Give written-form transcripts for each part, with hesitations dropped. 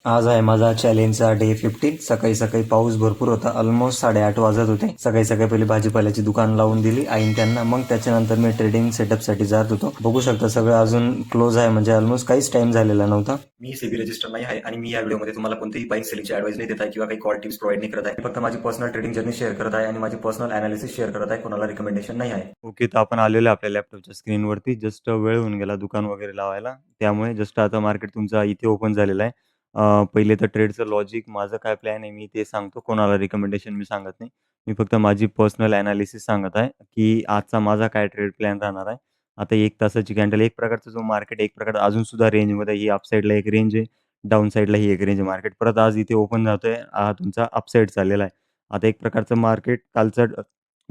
आज आहे माझा चॅलेंजचा डे 15. सकाळी सकाळी पाऊस भरपूर होता. ऑलमोस्ट 8:30 वाजत होते. सकाळी सकाळी पहिले भाजीपाल्याची दुकान लावून दिली आईन त्यांना. मग त्याच्यानंतर मी ट्रेडिंग सेटअपसाठी जात होतो. बघू शकता सगळं अजून क्लोज आहे, म्हणजे ऑलमोस्ट काहीच टाइम झालेला नव्हता. मी सेबी रजिस्टर नाही आहे आणि मी या व्हिडिओमध्ये तुम्हाला कोणतीही बाईक सेलिंगची ॲडवाइस नाही देत आहे किंवा काही कॉल टिप्स प्रोव्हाइड नाही करत आहे. मी फक्त माझी पर्सनल ट्रेडिंग जर्नी शेअर करत आहे आणि माझी पर्सनल अनालिसिस शेअर करत आहे. कोणाला रिकमेंडेशन नाही आहे. ओके, तर आपण आलेलो आपल्या लॅपटॉपच्या स्क्रीनवरती. जस्ट वेळ होऊन गेला दुकान वगैरे लावायला. त्यामुळे जस्ट आता मार्केट तुमचा इथे ओपन झालेला आहे. पहिले तर ट्रेडचं लॉजिक माझं काय प्लॅन आहे मी ते सांगतो. कोणाला रिकमेंडेशन मी सांगत नाही. मी फक्त माझी पर्सनल एनालिसिस सांगत आहे, की आजचा माझा काय ट्रेड प्लॅन राहणार आहे. आता 1 तासाची कॅन्डल एक प्रकारचा जो मार्केट एक प्रकार अजूनसुद्धा रेंजमध्ये ही अप साइडला एक रेंज आहे, डाउन साइडला ही एक रेंज आहे. मार्केट परत आज इथे ओपन झातोय. तुमचा अप साइड चाललेला आहे. आता एक प्रकारचं मार्केट कालचा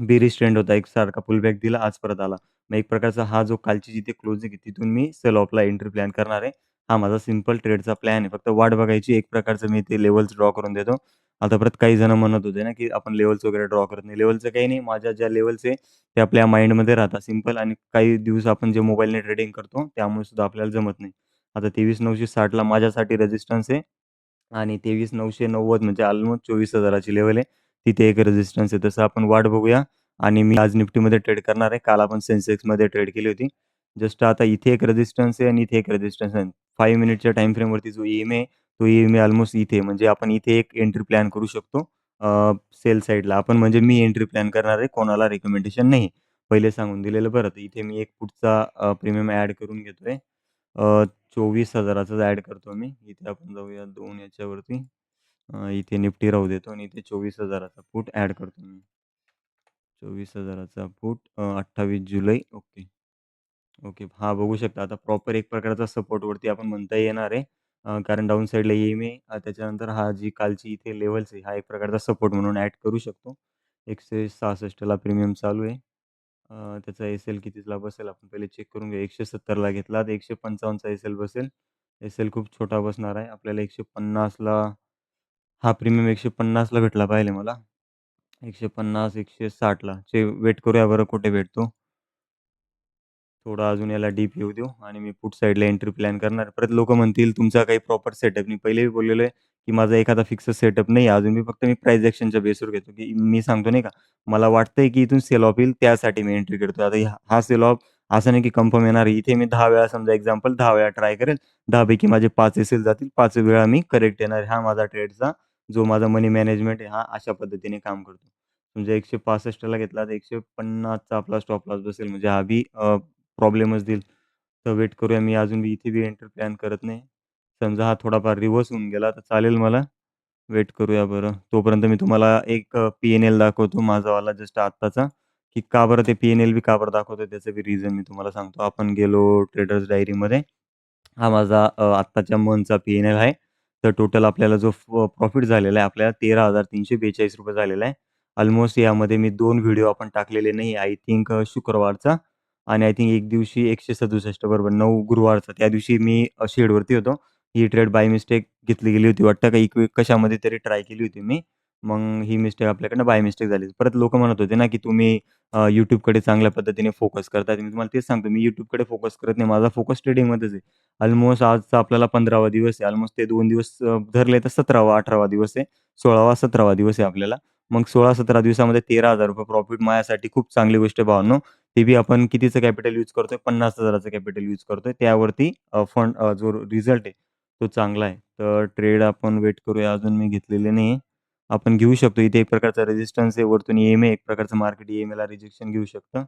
बेरिश ट्रेंड होता. एकसारखा पुलबॅक दिला, आज परत आला. मग एक प्रकारचा हा जो कालची जिथे क्लोजिंग आहे तिथून मी सेल ऑफला एंट्री प्लॅन करणार आहे. हा माझा सिंपल ट्रेडचा प्लॅन आहे. फक्त वाट बघायची एक प्रकारचं मी ते लेव्हल्स ड्रॉ करून देतो. आता परत काही जण म्हणत होते ना, की आपण लेव्हल्स वगैरे ड्रॉ करत नाही. लेव्हलचं काही नाही. माझ्या ज्या लेव्हल्स आहे ते आपल्या माइंडमध्ये राहतात सिंपल, आणि काही दिवस आपण जे मोबाईलने ट्रेडिंग करतो त्यामुळे सुद्धा आपल्याला जमत नाही. आता 23,960ला माझ्यासाठी रेझिस्टन्स आहे आणि 23,990 म्हणजे ऑलमोस्ट 24,000 ची लेव्हल आहे. तिथे एक रेझिस्टन्स आहे. तसं आपण वाट बघूया. आणि मी आज निफ्टीमध्ये ट्रेड करणार आहे. काल आपण सेन्सेक्समध्ये ट्रेड केली होती. जस्ट आता इथे एक रेझिस्टन्स आहे आणि इथे एक रेझिस्टन्स आहे. 5 मिनिटच्या टाईम फ्रेमवरती जो ईएमए आहे, तो ईएमए ऑलमोस्ट इथे आहे. म्हणजे आपण इथे एक एंट्री प्लॅन करू शकतो सेल साइडला. आपण म्हणजे मी एंट्री प्लॅन करणार आहे. कोणाला रिकमेंडेशन नाही. पहिले सांगून दिलेलं बरं. तर इथे मी एक पुढचा प्रीमियम ॲड करून घेतोय. 24,000चाच ॲड करतो मी. इथे आपण जाऊया 2 याच्यावरती. इथे निफ्टी राहू देतो आणि इथे 24,000चा पुट ॲड करतो मी. 24,000चा पुट 28 जुलै. ओके. ओके. हां, बघू शकता आता प्रॉपर एक प्रकारचा सपोर्टवरती आपण म्हणता येणार आहे. कारण डाउन साइडला ईएमए, त्याच्यानंतर हा जी कालची इथे लेव्हल्स आहे, हा एक प्रकारचा सपोर्ट म्हणून ॲड करू शकतो. 166ला प्रीमियम चालू आहे. त्याचा एस-एल कितीला बसेल आपण पहिले चेक करून घेऊ. 170ला घेतला तर 155चा एस-एल बसेल. एस-एल खूप छोटा बसणार आहे. आपल्याला 150ला हा प्रीमियम 150ला भेटला पाहिजे मला. 150, 160ला वेट करूया बरं कुठे भेटतो. थोडा अजून याला डीप येऊ देऊ आणि मी पुट साइडला एंट्री प्लॅन करणार. परत लोकं म्हणतील तुमचा काही प्रॉपर सेटअप नाही. पहिलेही बोललेलो आहे, की माझा एखादा फिक्स सेटअप नाही अजून. मी फक्त प्राईस एक्शनच्या बेसवर घेतो, की मी सांगतो नाही का, मला वाटतंय की इथून सेल ऑफ येईल त्यासाठी मी एंट्री करतो. आता हा सेल ऑफ असं नाही की कन्फर्म येणार आहे. इथे मी 10 वेळा समजा एक्झाम्पल 10 वेळा ट्राय करेल. 10 पैकी माझे 5 एसेल जातील. 5 वेळा मी करेक्ट येणार आहे. हा माझा ट्रेडचा जो माझा मनी मॅनेजमेंट आहे, हा अशा पद्धतीने काम करतो. म्हणजे 165ला घेतला तर 150चा आपला स्टॉप लॉस बसेल. म्हणजे हा बी प्रॉब्लेमच देईल. तर वेट करूया. मी अजून इथे बी एंटर प्लॅन करत नाही. समजा हा थोडाफार रिव्हर्स होऊन गेला तर चालेल मला. वेट करूया बरं. तोपर्यंत मी तुम्हाला एक पी-एन-एल दाखवतो माझावाला जस्ट आत्ताचा, की का बरं ते पी-एन-एल बी का बरं दाखवतोय त्याचं बी रिझन मी तुम्हाला सांगतो. आपण गेलो ट्रेडर्स डायरीमध्ये. हा माझा आत्ताच्या मंथचा पी-एन-एल आहे. तर टोटल आपल्याला जो प्रॉफिट झालेला आहे आपल्याला ₹13,342 झालेला आहे. अल्मोस्ट यामध्ये मी 2 व्हिडिओ आपण टाकलेले नाही. आय थिंक शुक्रवारचा आणि आय थिंक एक दिवशी 167 बरोबर 9 गुरुवारचा. त्या दिवशी मी शेडवरती होतो. ही ट्रेड बाय मिस्टेक घेतली गेली होती वाटतं, का कशामध्ये तरी ट्राय केली होती मी. मग ही मिस्टेक आपल्याकडनं बाय मिस्टेक झाली. परत लोकं म्हणत होते ना, की तुम्ही YouTubeकडे चांगल्या पद्धतीने फोकस करताय. मी तुम्हाला तेच सांगतो, मी YouTubeकडे फोकस करत नाही. माझा फोकस ट्रेडिंगमध्येच आहे. अल्मोस्ट आजचा आपल्याला 15वा दिवस आहे. अल्मोस्ट ते 2 दिवस धरले तर 17वा, 18वा दिवस आहे. 16वा, 17वा दिवस आहे आपल्याला. मग 16-17 दिवसामध्ये ₹13,000 प्रॉफिट माझ्यासाठी खूप चांगली गोष्ट आहे भावांनो. ते बी आपण कितीचं कॅपिटल यूज करतोय? 50,000चं कॅपिटल यूज करतोय. त्यावरती जो रिझल्ट आहे तो चांगला आहे. तर ट्रेड आपण वेट करूया. अजून मी घेतलेले नाही. आपण घेऊ शकतो. इथे एक प्रकारचा रेझिस्टन्स आहे. वरतून ईएमए एक प्रकारचं मार्केट ईएमएला रिजेक्शन घेऊ शकतं.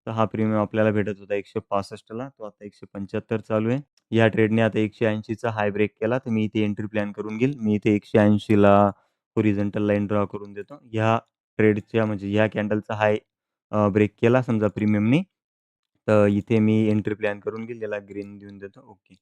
तर हा प्रीमियम आपल्याला भेटत होता 165ला. तो आता 175 चालू आहे. या ट्रेडने आता 180चा हाय ब्रेक केला, तर मी इथे एंट्री प्लॅन करून घेईल. मी इथे 180ला हॉरिझॉन्टल लाईन ड्रॉ करून देतो. ह्या ट्रेडच्या म्हणजे ह्या कॅन्डलचा हाय ब्रेक केला समजा प्रीमियमनी, तर इथे मी एंट्री प्लॅन करून घेईल. याला ग्रीन देऊन देतो. ओके.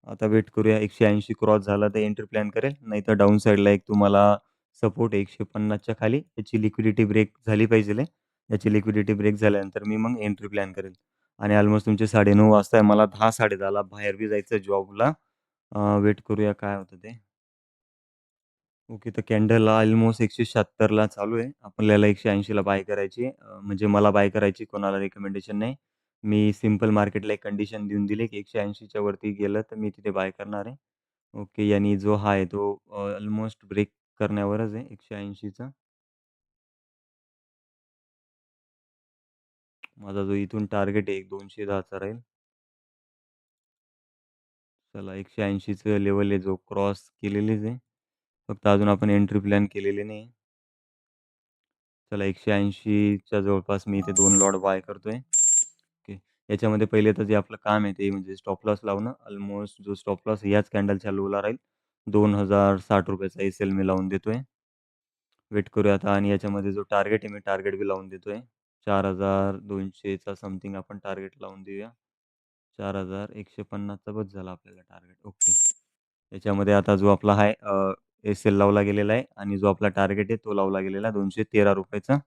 आता वेट करूया 180 क्रॉस झाला तर एंट्री प्लॅन करेल. नाहीतर डाउन साइडला एक तुम्हाला सपोर्ट आहे 150च्या खाली. याची लिक्विडिटी ब्रेक झाली पाहिजेल आहे. याची लिक्विडिटी ब्रेक झाल्यानंतर मी मग एंट्री प्लॅन करेल. आणि ऑलमोस्ट तुमचे 9:30 वाजता आहे. मला 10-10:30ला बाहेर बी जायचं आहे जॉबला. वेट करूया काय होतं ते. ओके. तर कॅन्डल ऑलमोस्ट 176ला चालू आहे. आपल्याला 180ला बाय करायची आहे. म्हणजे मला बाय करायची, कोणाला रिकमेंडेशन नाही. मी सिंपल मार्केटला एक कंडिशन देऊन दिली, की 180च्या वरती गेलं तर मी तिथे बाय करणार आहे. ओके आणि जो हा आहे तो अल्मोस्ट ब्रेक करण्यावरच आहे 180 चा. माझा जो इथून टार्गेट आहे 210 चा राहील. चला 180 चं लेव्हल आहे जो क्रॉस केलेलीच आहे. फक्त अजून आपण एंट्री प्लॅन केलेली नाही. चला 180 च्या जवळपास मी इथे 2 लॉट बाय करतोय. ओके. याच्यामध्ये पहिले तर जे आपलं काम आहे ते म्हणजे स्टॉप लॉस लावणं. अल्मोस्ट जो स्टॉप लॉस याच कॅन्डलच्या लोला राहील. ₹2060 चा एस-एल मी लावून देतोय. वेट करूया आता आणि याच्यामध्ये जो टार्गेट आहे मी टार्गेट बी लावून देतोय. 4200 चा समथिंग आपण टार्गेट लावून देऊया. 4150 चा बस झाला आपल्याला टार्गेट. ओके. याच्यामध्ये आता जो आपला आहे एस-एल लावला गेलेला आहे आणि जो आपला टार्गेट आहे तो लावला गेलेला आहे ₹213 चा.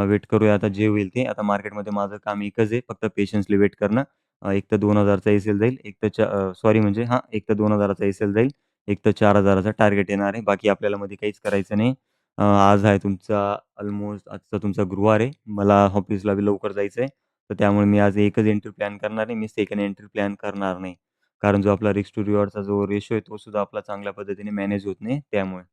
वेट करूया आता जे होईल ते. आता मार्केटमध्ये माझं काम एकच आहे फक्त पेशन्सली वेट करणं. एक तर 2000 चा एस-एल जाईल, एक तर सॉरी म्हणजे हां, एक तर 2000 चा एस-एल जाईल, एक तर 4000 चा टार्गेट येणार आहे. बाकी आपल्याला मध्ये काहीच करायचं नाही. आज आहे तुमचा अल्मोस्ट आजचा तुमचा गुरुवार आहे. मला ऑफिसला बी लवकर जायचं आहे. तर त्यामुळे मी आज एकच एंट्री प्लॅन करणार आहे. मी सेकंड एंट्री प्लॅन करणार नाही. कारण जो आपला रिस्क टू रिवॉर्डचा जो रेशो आहे, तो सुद्धा आपला चांगल्या पद्धतीने मॅनेज होत नाही त्यामुळे.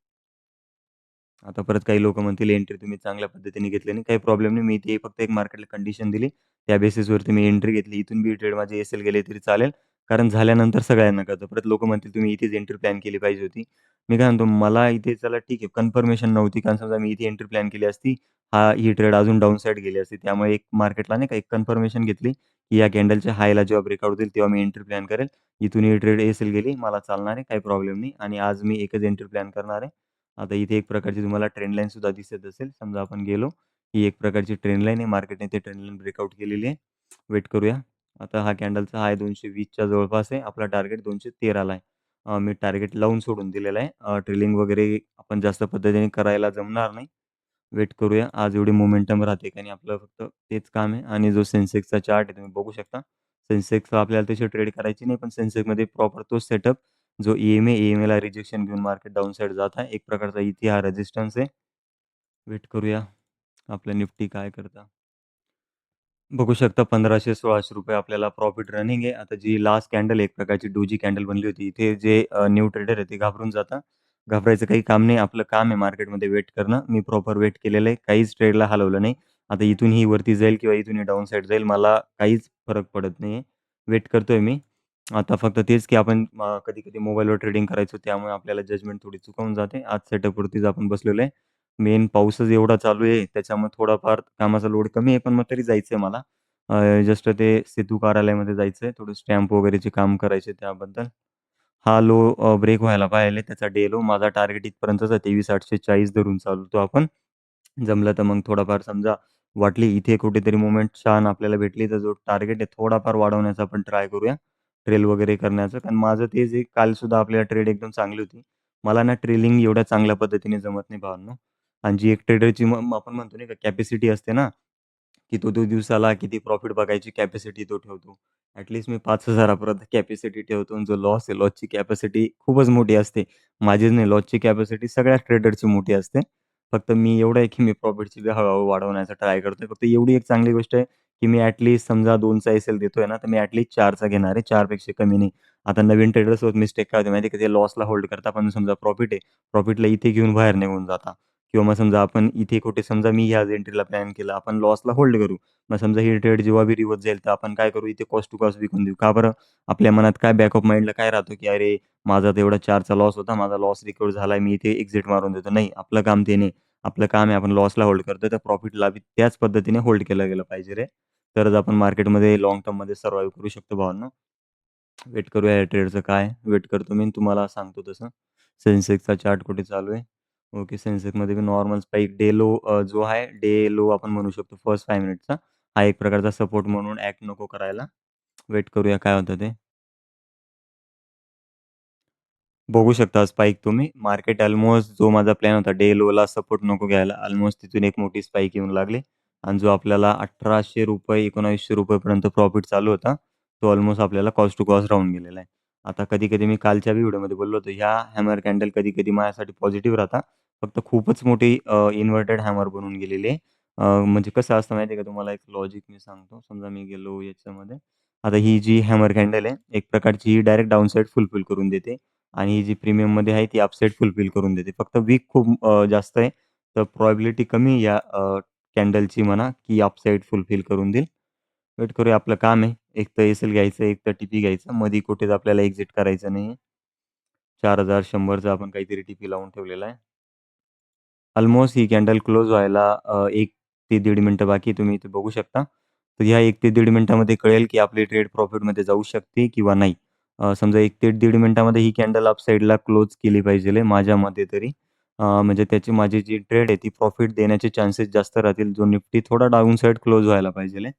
आता परत काही लोकं म्हणतील एंट्री तुम्ही चांगल्या पद्धतीने घेतली नाही. काही प्रॉब्लेम नाही. मी ती फक्त एक मार्केटला कंडिशन दिली. त्या बेसिसवरती मी एंट्री घेतली. इथून बी ट्रेड माझे एस-एल गेले तरी चालेल. कारण झाल्यानंतर सगळ्यांना कळतं. परत लोकं म्हणतील तुम्ही इथेच एंट्री प्लॅन केली पाहिजे होती. मी काय म्हणतो मला इथे चला ठीक आहे कन्फर्मेशन नव्हती. कारण समजा मी इथे एंट्री प्लॅन केली असती, ही ट्रेड अजून डाउन साइड गेली असती. त्यामुळे एक मार्केटला नाही का एक कन्फर्मेशन घेतली, की या कॅन्डलच्या हायला जेव्हा ब्रेकआउट देईल तेव्हा मी एंट्री प्लॅन करेल. इथून ही ट्रेड एस-एल गेली, मला चालणार आहे, काही प्रॉब्लेम नाही आणि आज मी एकच एंट्री प्लॅन करणार आहे. आता इथे एक प्रकारची तुम्हाला ट्रेंड लाईन सुद्धा दिसत असेल. समजा आपण गेलो, ही एक प्रकारची ट्रेंड लाईन आहे. मार्केटने ते ट्रेंड लाईन ब्रेकआउट केलेली आहे. वेट करूया. आता हा कॅन्डलचा हाय 220 च्या जवळपास आहे. आपला टार्गेट 213 ला आहे. मी टार्गेट लावून सोडून दिलेला आहे. ट्रेलिंग वगैरे आपण जास्त पद्धतीने करायला जमणार नाही. वेट करूया. आज एवढी मोमेंटम राहते आणि आपलं फक्त तेच काम आहे आणि जो सेन्सेक्सचा चार्ट आहे तुम्ही बघू शकता. सेन्सेक्सला आपल्याला तशी ट्रेड करायची नाही, पण सेन्सेक्समध्ये प्रॉपर तोच सेटअप जो ई-एम-ए, ई-एम-एला रिजेक्शन घेऊन मार्केट डाउन साइड जात आहे. एक प्रकारचा इथे हा रेझिस्टन्स आहे. वेट करूया. आपलं निफ्टी काय करतं? बघू शकता ₹1500-1600 आपल्याला प्रॉफिट रनिंग आहे. आता जी लास्ट कॅन्डल एक प्रकारची डोजी कॅन्डल बनली होती. इथे जे न्यू ट्रेडर आहे ते घाबरून जातात. घाबरायचं काही काम नाही. आपलं काम आहे मार्केटमध्ये वेट करणं. मी प्रॉपर वेट केलेलं आहे. काहीच ट्रेडला हलवलं नाही. आता इथून ही वरती जाईल किंवा इथून ही डाउन साइड जाईल मला काहीच फरक पडत नाहीये. वेट करतोय मी. आता फक्त तेच की आपण कधी-कधी मोबाईलवर ट्रेडिंग करायचो त्यामुळे आपल्याला जजमेंट थोडी चुकवून जाते. आज सेटअपवरतीच आपण बसलेलो आहे. मेन पाऊसच एवढा चालू आहे त्याच्यामुळे थोडाफार कामाचा लोड कमी आहे, पण मग तरी जायचंय मला. जस्ट ते सेतू कार्यालयामध्ये जायचंय. थोडं स्टॅम्प वगैरेचे काम करायचे त्याबद्दल. हा लो ब्रेक व्हायला पाहिजे त्याचा डे लो. माझा टार्गेट इथपर्यंतच आहे 23,840 धरून चालतो आपण. जमलं तर मग थोडाफार समजा वाटली इथे कुठेतरी मोमेंट छान आपल्याला भेटली, तर जो टार्गेट आहे थोडाफार वाढवण्याचा आपण ट्राय करूया. ट्रेल वगैरे करण्याचं. कारण माझं तेच आहे कालसुद्धा आपल्याला ट्रेड एकदम चांगली होती. मला ना ट्रेलिंग एवढ्या चांगल्या पद्धतीने जमत नाही भावांनो. आणि जी एक ट्रेडरची मग आपण म्हणतो नाही का कॅपॅसिटी असते ना, की तो दिवसाला किती प्रॉफिट बघायची कॅपॅसिटी तो ठेवतो. ॲट मी 5,000 पर्यंत कॅपॅसिटी ठेवतो आणि जो लॉस आहे, लॉसची कॅपॅसिटी खूपच मोठी असते. माझीच नाही, लॉसची कॅपॅसिटी सगळ्याच ट्रेडरची मोठी असते. फक्त मी एवढं आहे, की मी प्रॉफिटची बी हळू वाढवण्याचा ट्राय करतोय. फक्त एवढी एक चांगली गोष्ट आहे, की मी समजा 2चा एस-एल देतोय ना, तर मी 4चा घेणार आहे. 4 पेक्षा कमी नाही. आता नवीन ट्रेडर्ससोबत मिस्टेक काय होते माहिती आहे का? ते लॉसला होल्ड करतात. पण समजा प्रॉफिट आहे, प्रॉफिटला इथे घेऊन बाहेर निघून जातात. किंवा मग समजा आपण इथे कुठे समजा मी ह्याच एंट्रीला प्लॅन केला, आपण लॉसला होल्ड करू. मग समजा ही ट्रेड जेव्हा बी रिव्हर्स जाईल, तर आपण काय करू इथे कॉस्ट टू कॉस्ट विकून देऊ. का बरं? आपल्या मनात काय बॅक ऑफ माइंडला काय राहतो, की "अरे, माझा तर एवढा 4चा लॉस होता, माझा लॉस रिकव्हर झालाय, मी इथे एक्झिट मारून देतो." नाही, आपलं काम ते नाही. आपलं काम आहे आपण लॉसला होल्ड करतोय, तर प्रॉफिटला बी त्याच पद्धतीने होल्ड केलं गेलं पाहिजे रे. तरच आपण मार्केटमध्ये लाँग टर्ममध्ये सर्व्हायव्ह करू शकतो भावांनो. वेट करूया या ट्रेडचं काय वेट करतो मी आणि तुम्हाला सांगतो तसं. सेन्सेक्सचा चार्ट कुठे चालू आहे. ओके, सेन्सेक्समध्ये be normal spike day low जो आहे डे लो आपण म्हणू शकतो फर्स्ट 5 मिनिटचा. हा एक प्रकारचा सपोर्ट म्हणून ॲक्ट नको करायला. वेट करूया काय होतं ते. बघू शकता स्पाइक तुम्ही. मार्केट अल्मोस्ट जो माझा प्लॅन होता डे लोला सपोर्ट नको घ्यायला. अल्मोस्ट तिथून एक मोठी स्पाइक येऊन लागली आणि जो आपल्याला ₹1,800 ₹1,900 पर्यंत प्रॉफिट चालू होता, तो अल्मोस्ट आपल्याला कॉस्ट टू कॉस्ट राहून गेलेला आहे. आता कधी-कधी मी कालच्या व्हिडिओमध्ये बोललो होतो, ह्या हॅमर कॅन्डल कधी-कधी माझ्यासाठी पॉझिटिव्ह राहतात. फक्त खूपच मोठी इन्व्हर्टेड हॅमर बनून गेलेली आहे. म्हणजे कसं असतं माहिती आहे का तुम्हाला एक लॉजिक मी सांगतो. समजा मी गेलो याच्यामध्ये. आता ही जी हॅमर कॅन्डल आहे, एक प्रकारची ही डायरेक्ट डाउन साइड फुलफिल करून देते. आणि ही जी प्रीमियममध्ये आहे ती अपसाईड फुलफिल करून देते. फक्त विक खूप जास्त आहे. तर प्रोबॅबिलिटी कमी या कॅन्डलची म्हणा, की अपसाईड फुलफिल करून देईल. वेट करूया आपलं काम आहे. एक तर एस-एल घ्यायचं, एक तर टी-पी घ्यायचा. मध्ये कुठेच आपल्याला एक्झिट करायचं नाही. 4100चा आपण काहीतरी टी-पी लावून ठेवलेला आहे. अल्मोस्ट ही कॅन्डल क्लोज व्हायला 1 ते 1.5 मिनिटं बाकी आहे. तुम्ही इथे बघू शकता. तर ह्या 1 ते 1.5 मिनिटामध्ये कळेल, की आपली ट्रेड प्रॉफिटमध्ये जाऊ शकते किंवा नाही. समजा 1 ते 1.5 मिनिटामध्ये ही कॅन्डल अप साइडला क्लोज केली पाहिजे माझ्या मते तरी. म्हणजे त्याची माझी जी ट्रेड आहे ती प्रॉफिट देण्याचे चान्सेस जास्त राहतील. जो निफ्टी थोडा डाउन साइड क्लोज व्हायला पाहिजे.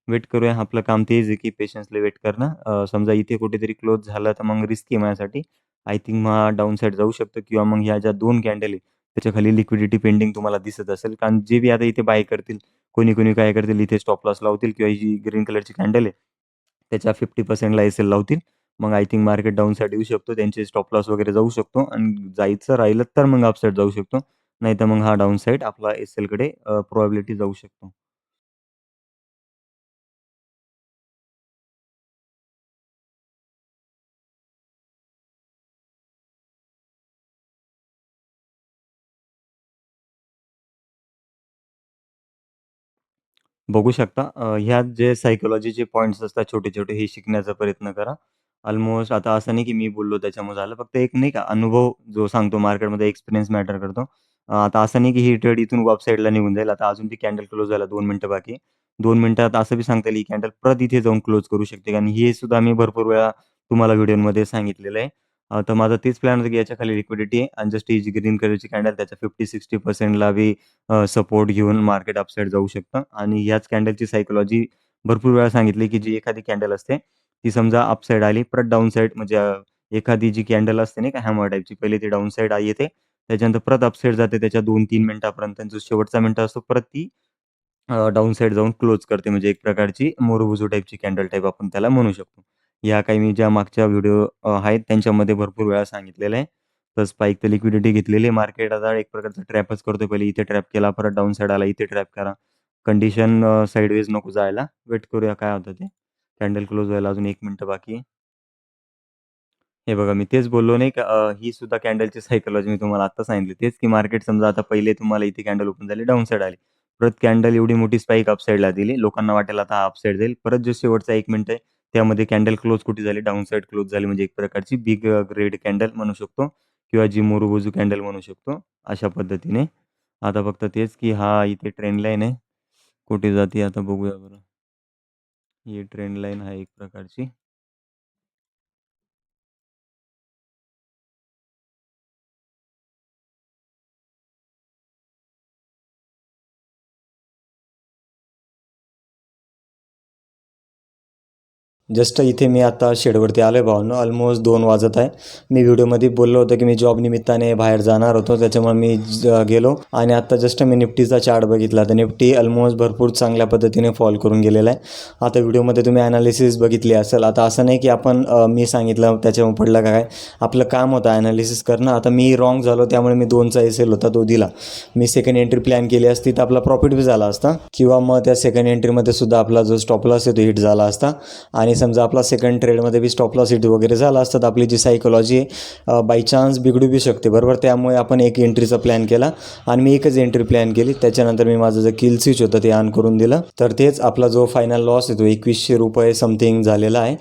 वेट करूया. आपलं काम तेच आहे, की पेशन्सली वेट करणं. समजा इथे कुठेतरी क्लोज झालं तर मग रिस्की आहे माझ्यासाठी. आय थिंक मग डाउन साइड जाऊ शकतो किंवा मग ह्या ज्या 2 कॅन्डल आहे त्याच्या खाली लिक्विडिटी पेंडिंग तुम्हाला दिसत असेल. कारण जे बी आता इथे बाय करतील, कोणी-कोणी काय करतील इथे स्टॉप लॉस लावतील किंवा ही जी ग्रीन कलरची कॅन्डल आहे, त्याच्या 50% ला एस-एल लावतील. मग I think market down side येऊ शकतो. त्यांचे स्टॉप लॉस वगैरे जाऊ शकतो आणि जायचं राहिलं तर मग अप साइड जाऊ शकतो. नाहीतर मग हा डाउन साइड आपला एस-एलकडे प्रोबॅबिलिटी जाऊ शकतो. बघू शकता. ह्यात जे सायकॉलॉजीचे पॉइंट्स असतात छोटे-छोटे हे शिकण्याचा प्रयत्न करा. अल्मोस्ट आता असं नाही की मी बोललो त्याच्यामुळे झालं. फक्त एक नाही का अनुभव जो सांगतो मार्केटमध्ये एक्सपिरियन्स मॅटर करतो. आता असं नाही की ही ट्रेड इथून अप साइडला निघून जाईल. आता अजून ती कॅन्डल क्लोज व्हायला 2 मिनिटं बाकी आहे. 2 मिनिटात असं बी सांगता येईल ही कॅन्डल परत इथे जाऊन क्लोज करू शकते. कारण हे सुद्धा मी भरपूर वेळा तुम्हाला व्हिडिओमध्ये सांगितलेलं आहे. तर माझा तेच प्लॅन होता की याच्या खाली लिक्विडिटी आहे आणि जस्ट ही जी ग्रीन कलरची कॅन्डल त्याच्या 50-60% बी सपोर्ट घेऊन मार्केट अपसाईड जाऊ शकतं आणि ह्याच कॅन्डलची सायकॉलॉजी भरपूर वेळा सांगितली, की जी एखादी कॅन्डल असते, ती समजा अपसाईड आली, परत डाउन साइड म्हणजे एखादी जी कॅन्डल असते नाही का हॅमर टाइपची, पहिले ती डाउन साइड येते, त्याच्यानंतर परत अपसाईड जाते त्याच्या 2-3 मिनिटापर्यंत. जो शेवटचा मिनिट असतो, परत ती डाउन साइड जाऊन क्लोज करते. म्हणजे एक प्रकारची मोरोबुजू टाइपची कॅन्डल टाइप आपण त्याला म्हणू शकतो. ह्या काही मी ज्या मागच्या व्हिडिओ आहेत त्यांच्यामध्ये भरपूर वेळा सांगितलेलं आहे. तर स्पाइक तर लिक्विडिटी घेतलेली आहे. मार्केट आता एक प्रकारचा ट्रॅपच करतोय. पहिले इथे ट्रॅप केला, परत डाउन साइड आला, इथे ट्रॅप करा. कंडिशन साइडवेज नको जायला. वेट करूया काय होतं ते. कॅन्डल क्लोज व्हायला अजून 1 मिनिटं बाकी आहे. हे बघा, मी तेच बोललो नाही का ही सुद्धा कॅन्डलची सायकॉलॉजी मी तुम्हाला आत्ता सांगितली. तेच की मार्केट समजा आता पहिले तुम्हाला इथे कॅन्डल ओपन झाली, डाउन साइड आली. परत कॅन्डल एवढी मोठी स्पाइक अप साइडला दिली. लोकांना वाटेल आता हा अप साइड जाईल. परत जो शेवटचा 1 मिनिट आहे, त्यामध्ये कॅन्डल क्लोज कुठे झाली? डाउन साइड क्लोज झाली. म्हणजे एक प्रकारची बिग ग्रेड कॅन्डल म्हणू शकतो किंवा जी मोरोबुजू कॅन्डल म्हणू शकतो. अशा पद्धतीने. आता फक्त तेच की हा इथे ट्रेंड लाईन आहे. कुठे जाते आता बघूया बरं. ही ट्रेंड लाईन आहे एक प्रकारची. जस्ट इथे मी आता शेडवरती आलो आहे भावांनो. ऑलमोस्ट 2 वाजत आहे. मी व्हिडिओमध्ये बोललो होतो, की मी जॉब निमित्ताने बाहेर जाणार होतो. त्याच्यामुळे मी गेलो आणि आता जस्ट मी निफ्टीचा चार्ट बघितला. तर निफ्टी ऑलमोस्ट भरपूर चांगल्या पद्धतीने फॉल करून गेलेला आहे. आता व्हिडिओमध्ये तुम्ही ॲनालिसिस बघितली असेल. आता असं नाही की आपण मी सांगितलं त्याच्यावर पडलं का काय. आपलं काम होतं ॲनालिसिस करणं. आता मी रॉंग झालो त्यामुळे मी 2चा एस-एल होता तो दिला. मी सेकंड एंट्री प्लॅन केली असती तर आपला प्रॉफिट बी झाला असता किंवा मग त्या सेकंड एंट्रीमध्ये सुद्धा आपला जो स्टॉप लॉस आहे तो हिट झाला असता आणि समजा आपला सेकंड ट्रेडमध्ये बी स्टॉप लॉस हिट वगैरे झाला असता तर आपली जी सायकॉलॉजी आहे बाय चान्स बिघडू बी शकते बरोबर. त्यामुळे आपण एक एंट्रीचा प्लॅन केला आणि मी एकच एंट्री प्लॅन केली. त्याच्यानंतर मी माझं जे किल स्विच होतं ते ऑन करून दिलं. तर तेच आपला जो फायनल लॉस आहे तो ₹2100 समथिंग झालेला आहे.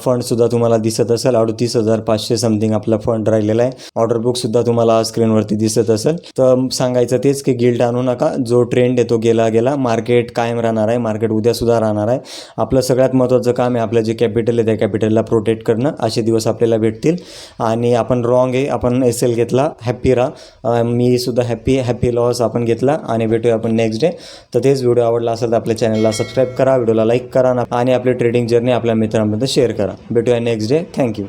फंडसुद्धा तुम्हाला दिसत असेल 38,500 समथिंग आपला फंड राहिलेला आहे. ऑर्डर बुकसुद्धा तुम्हाला स्क्रीनवरती दिसत असेल. तर सांगायचं तेच की गिल्ट आणू नका. जो ट्रेंड आहे तो गेला गेला. मार्केट कायम राहणार आहे. मार्केट उद्यासुद्धा राहणार आहे. आपलं सगळ्यात महत्त्वाचं काम आहे आपलं जे कॅपिटल आहे त्या कॅपिटलला प्रोटेक्ट करणं. असे दिवस आपल्याला भेटतील आणि आपण रॉंग आहे आपण एस-एल घेतला. हॅप्पी राहा. मी सुद्धा हॅप्पी लॉस आपण घेतला आणि भेटूया आपण नेक्स्ट डे. तर तेच व्हिडिओ आवडला असेल तर आपल्या चॅनलला सबस्क्राईब करा, व्हिडिओला लाईक करा आणि आपली ट्रेडिंग जर्नी आपल्या मित्रांमध्ये शेअर करा. भेटूया नेक्स्ट डे. थँक्यू.